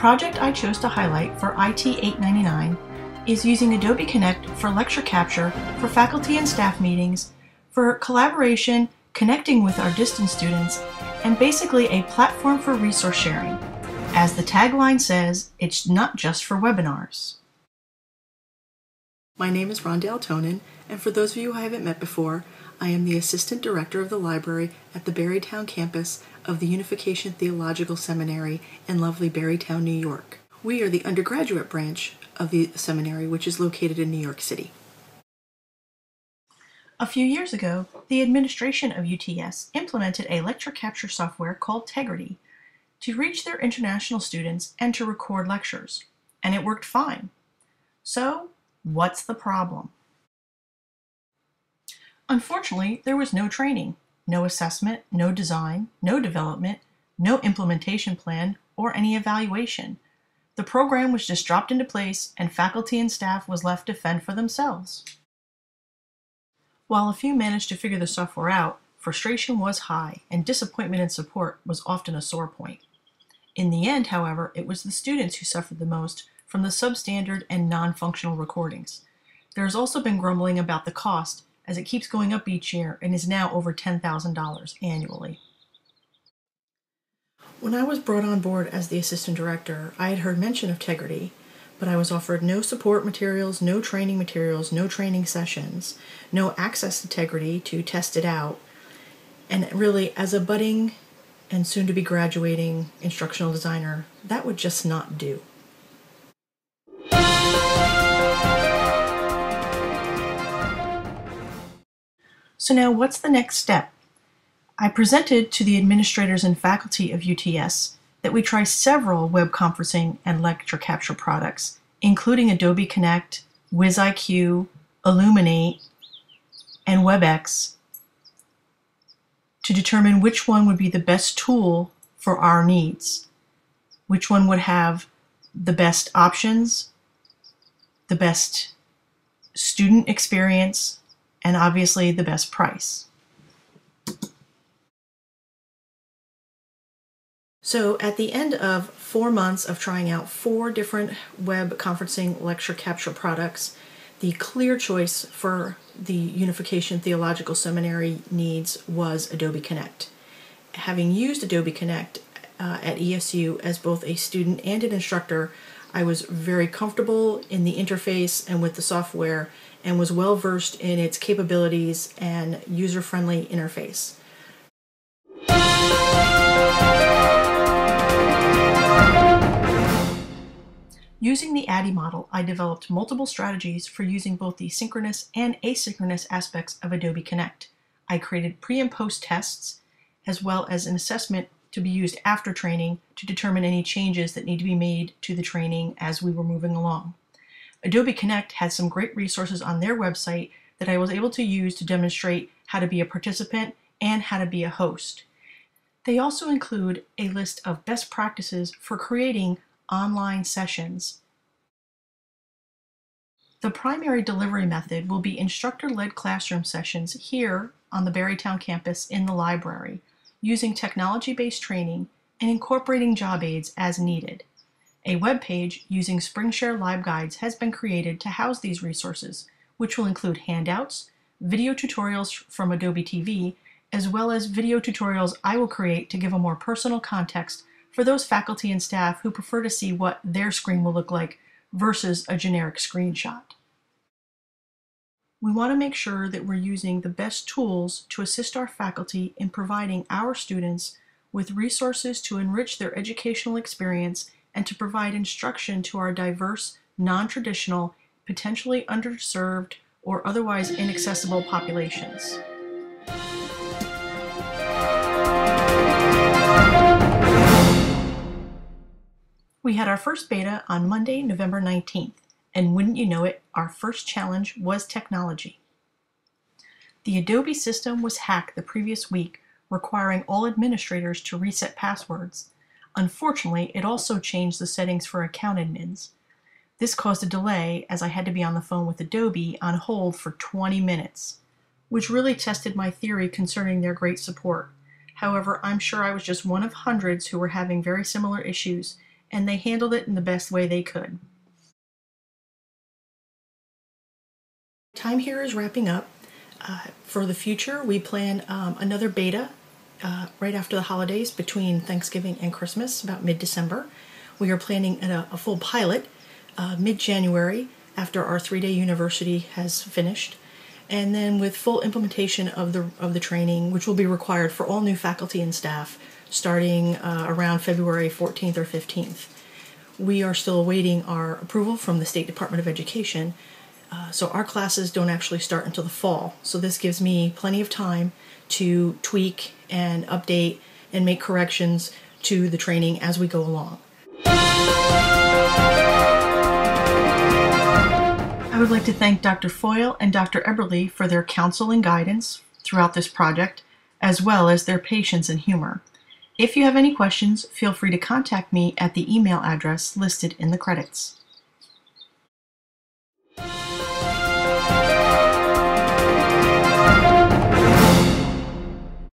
project I chose to highlight for IT899 is using Adobe Connect for lecture capture, for faculty and staff meetings, for collaboration, connecting with our distance students, and basically a platform for resource sharing. As the tagline says, it's not just for webinars. My name is Rondell Tonin, and for those of you I haven't met before, I am the Assistant Director of the Library at the Barrytown campus of the Unification Theological Seminary in lovely Barrytown, New York. We are the undergraduate branch of the seminary, which is located in New York City. A few years ago, the administration of UTS implemented a lecture capture software called Tegrity to reach their international students and to record lectures, and it worked fine. So, what's the problem? Unfortunately, there was no training, no assessment, no design, no development, no implementation plan, or any evaluation. The program was just dropped into place, and faculty and staff was left to fend for themselves. While a few managed to figure the software out, frustration was high, and disappointment in support was often a sore point. In the end, however, it was the students who suffered the most from the substandard and non-functional recordings. There has also been grumbling about the cost, as it keeps going up each year and is now over $10,000 annually. When I was brought on board as the Assistant Director, I had heard mention of Tegrity, but I was offered no support materials, no training sessions, no access to Tegrity to test it out, and really, as a budding and soon-to-be graduating instructional designer, that would just not do. So now what's the next step? I presented to the administrators and faculty of UTS that we try several web conferencing and lecture capture products, including Adobe Connect, WizIQ, Illuminate, and WebEx, to determine which one would be the best tool for our needs, which one would have the best options, the best student experience, and obviously the best price. So at the end of 4 months of trying out 4 different web conferencing lecture capture products, the clear choice for the Unification Theological Seminary needs was Adobe Connect. Having used Adobe Connect at ESU as both a student and an instructor, I was very comfortable in the interface and with the software, and was well versed in its capabilities and user-friendly interface. Using the ADDIE model, I developed multiple strategies for using both the synchronous and asynchronous aspects of Adobe Connect. I created pre- and post tests, as well as an assessment to be used after training to determine any changes that need to be made to the training as we were moving along. Adobe Connect has some great resources on their website that I was able to use to demonstrate how to be a participant and how to be a host. They also include a list of best practices for creating online sessions. The primary delivery method will be instructor-led classroom sessions here on the Barrytown campus in the library, using technology-based training and incorporating job aids as needed. A web page using SpringShare LibGuides has been created to house these resources, which will include handouts, video tutorials from Adobe TV, as well as video tutorials I will create to give a more personal context for those faculty and staff who prefer to see what their screen will look like versus a generic screenshot. We want to make sure that we're using the best tools to assist our faculty in providing our students with resources to enrich their educational experience and to provide instruction to our diverse, non-traditional, potentially underserved, or otherwise inaccessible populations. We had our first beta on Monday, November 19th, and wouldn't you know it, our first challenge was technology. The Adobe system was hacked the previous week, requiring all administrators to reset passwords. Unfortunately, it also changed the settings for account admins. This caused a delay as I had to be on the phone with Adobe on hold for 20 minutes, which really tested my theory concerning their great support. However, I'm sure I was just one of hundreds who were having very similar issues, and they handled it in the best way they could. Time here is wrapping up. For the future, we plan another beta right after the holidays between Thanksgiving and Christmas, about mid-December. We are planning a full pilot mid-January after our 3-day university has finished, and then with full implementation of the training, which will be required for all new faculty and staff starting around February 14th or 15th. We are still awaiting our approval from the State Department of Education, so our classes don't actually start until the fall. So this gives me plenty of time to tweak and update and make corrections to the training as we go along. I would like to thank Dr. Foyle and Dr. Eberly for their counsel and guidance throughout this project, as well as their patience and humor. If you have any questions, feel free to contact me at the email address listed in the credits.